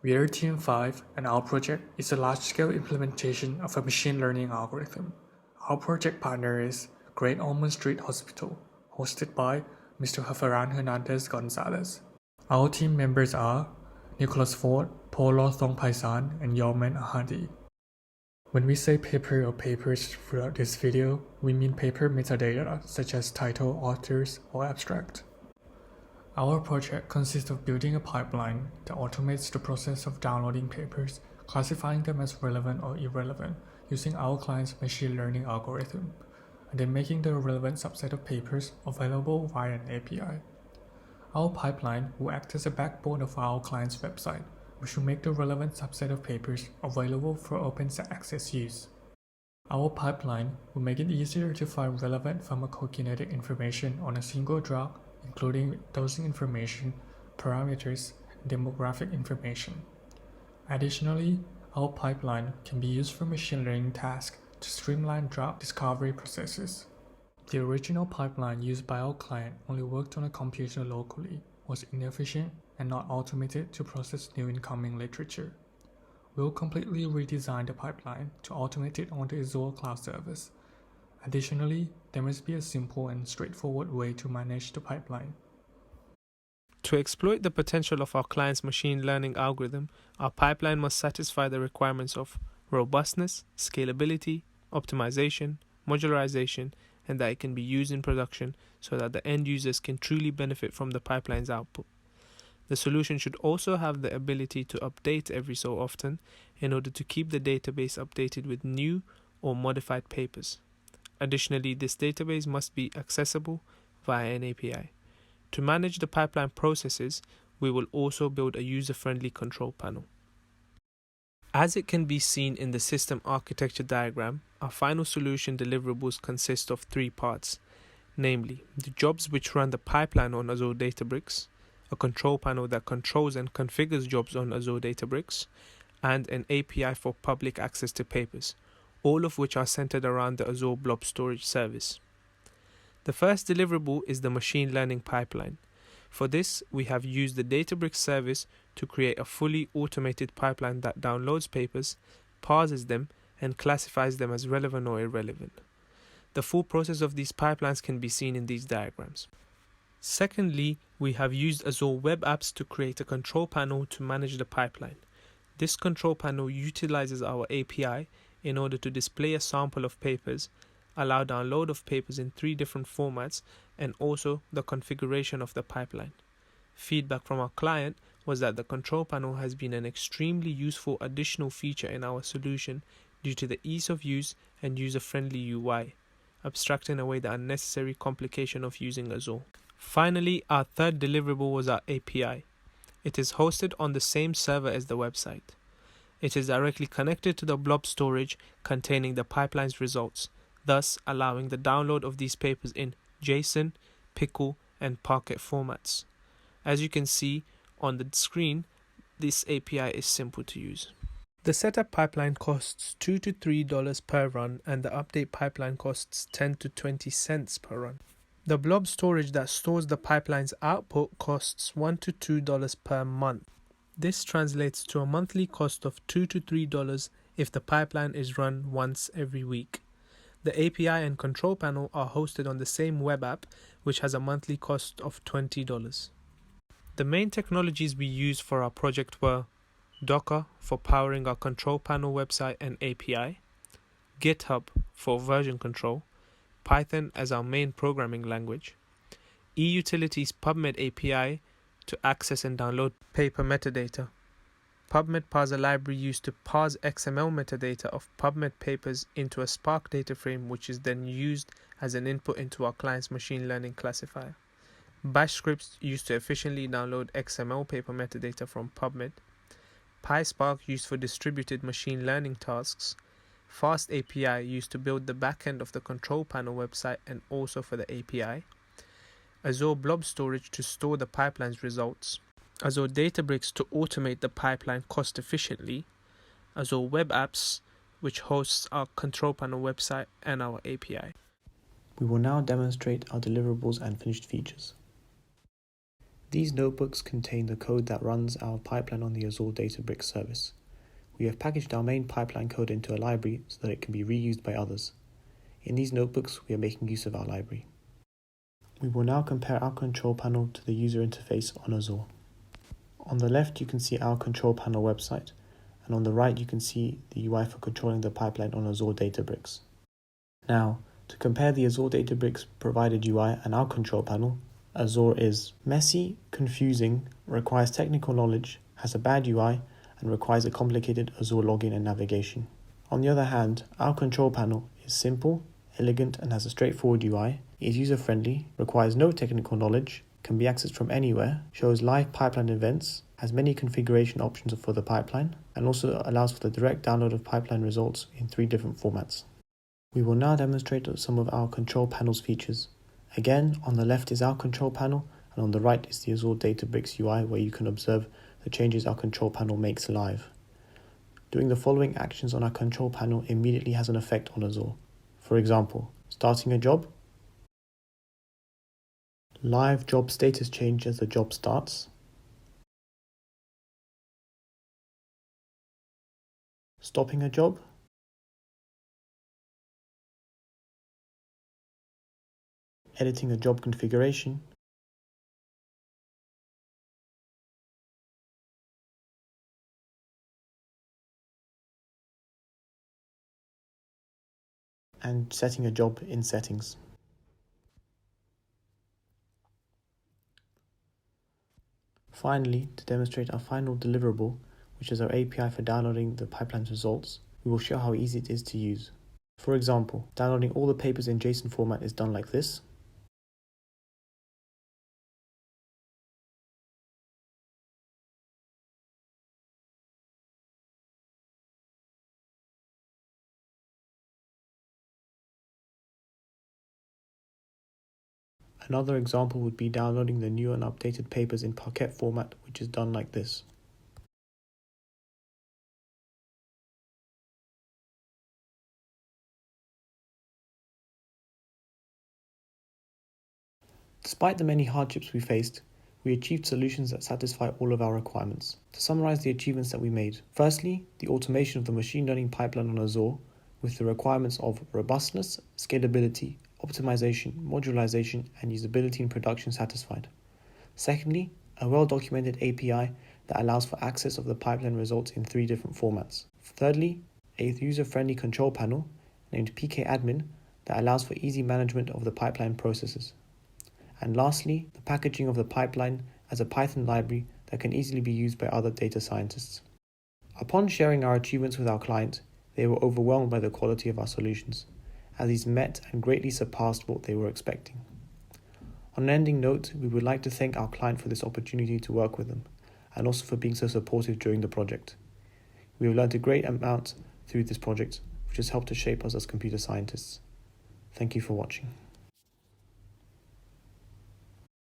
We are Team 5, and our project is a large-scale implementation of a machine learning algorithm. Our project partner is Great Ormond Street Hospital, hosted by Mr. Hafaran Hernandez Gonzalez. Our team members are Nicholas Ford, Polo Thongpaisan, and Yomen Ahadi. When we say paper or papers throughout this video, we mean paper metadata such as title, authors, or abstract. Our project consists of building a pipeline that automates the process of downloading papers, classifying them as relevant or irrelevant using our client's machine learning algorithm, and then making the relevant subset of papers available via an API. Our pipeline will act as a backbone of our client's website, which will make the relevant subset of papers available for open access use. Our pipeline will make it easier to find relevant pharmacokinetic information on a single drug, including dosing information, parameters, and demographic information. Additionally, our pipeline can be used for machine learning tasks to streamline drug discovery processes. The original pipeline used by our client only worked on a computer locally, was inefficient, and not automated to process new incoming literature. We'll completely redesign the pipeline to automate it on the Azure cloud service. Additionally, there must be a simple and straightforward way to manage the pipeline. To exploit the potential of our client's machine learning algorithm, our pipeline must satisfy the requirements of robustness, scalability, optimization, modularization, and that it can be used in production so that the end users can truly benefit from the pipeline's output. The solution should also have the ability to update every so often in order to keep the database updated with new or modified papers. Additionally, this database must be accessible via an API. To manage the pipeline processes, we will also build a user-friendly control panel. As it can be seen in the system architecture diagram, our final solution deliverables consist of 3 parts, namely the jobs which run the pipeline on Azure Databricks, a control panel that controls and configures jobs on Azure Databricks, and an API for public access to papers, all of which are centered around the Azure Blob Storage service. The first deliverable is the machine learning pipeline. For this, we have used the Databricks service to create a fully automated pipeline that downloads papers, parses them, and classifies them as relevant or irrelevant. The full process of these pipelines can be seen in these diagrams. Secondly, we have used Azure Web Apps to create a control panel to manage the pipeline. This control panel utilizes our API in order to display a sample of papers, allow download of papers in 3 different formats, and also the configuration of the pipeline. Feedback from our client was that the control panel has been an extremely useful additional feature in our solution due to the ease of use and user-friendly UI, abstracting away the unnecessary complication of using Azure. Finally, our third deliverable was our API. It is hosted on the same server as the website. It is directly connected to the blob storage containing the pipeline's results, thus allowing the download of these papers in JSON, Pickle, and Parquet formats. As you can see on the screen, this API is simple to use. The setup pipeline costs $2 to $3 per run, and the update pipeline costs 10 to 20 cents per run. The blob storage that stores the pipeline's output costs $1 to $2 per month. This translates to a monthly cost of $2 to $3 if the pipeline is run once every week. The API and control panel are hosted on the same web app, which has a monthly cost of $20. The main technologies we used for our project were Docker for powering our control panel website and API, GitHub for version control, Python as our main programming language, eUtilities PubMed API to access and download paper metadata, PubMed parser library used to parse XML metadata of PubMed papers into a Spark data frame, which is then used as an input into our client's machine learning classifier, Bash scripts used to efficiently download XML paper metadata from PubMed, PySpark used for distributed machine learning tasks, Fast API used to build the backend of the control panel website and also for the API, Azure Blob Storage to store the pipeline's results, Azure Databricks to automate the pipeline cost efficiently, Azure Web Apps, which hosts our control panel website and our API. We will now demonstrate our deliverables and finished features. These notebooks contain the code that runs our pipeline on the Azure Databricks service. We have packaged our main pipeline code into a library so that it can be reused by others. In these notebooks, we are making use of our library. We will now compare our control panel to the user interface on Azure. On the left, you can see our control panel website, and on the right, you can see the UI for controlling the pipeline on Azure Databricks. Now, to compare the Azure Databricks provided UI and our control panel, Azure is messy, confusing, requires technical knowledge, has a bad UI, and requires a complicated Azure login and navigation. On the other hand, our control panel is simple, elegant, and has a straightforward UI, is user-friendly, requires no technical knowledge, can be accessed from anywhere, shows live pipeline events, has many configuration options for the pipeline, and also allows for the direct download of pipeline results in 3 different formats. We will now demonstrate some of our control panel's features. Again, on the left is our control panel, and on the right is the Azure Databricks UI, where you can observe the changes our control panel makes live. Doing the following actions on our control panel immediately has an effect on Azure. For example, starting a job, live job status change as the job starts, stopping a job, editing a job configuration, and setting a job in settings. Finally, to demonstrate our final deliverable, which is our API for downloading the pipeline's results, we will show how easy it is to use. For example, downloading all the papers in JSON format is done like this. Another example would be downloading the new and updated papers in Parquet format, which is done like this. Despite the many hardships we faced, we achieved solutions that satisfy all of our requirements. To summarize the achievements that we made, firstly, the automation of the machine learning pipeline on Azure with the requirements of robustness, scalability, optimization, modularization, and usability in production satisfied. Secondly, a well-documented API that allows for access of the pipeline results in 3 different formats. Thirdly, a user-friendly control panel named PKadmin that allows for easy management of the pipeline processes. And lastly, the packaging of the pipeline as a Python library that can easily be used by other data scientists. Upon sharing our achievements with our client, they were overwhelmed by the quality of our solutions, as these met and greatly surpassed what they were expecting. On an ending note, we would like to thank our client for this opportunity to work with them, and also for being so supportive during the project. We have learned a great amount through this project, which has helped to shape us as computer scientists. Thank you for watching.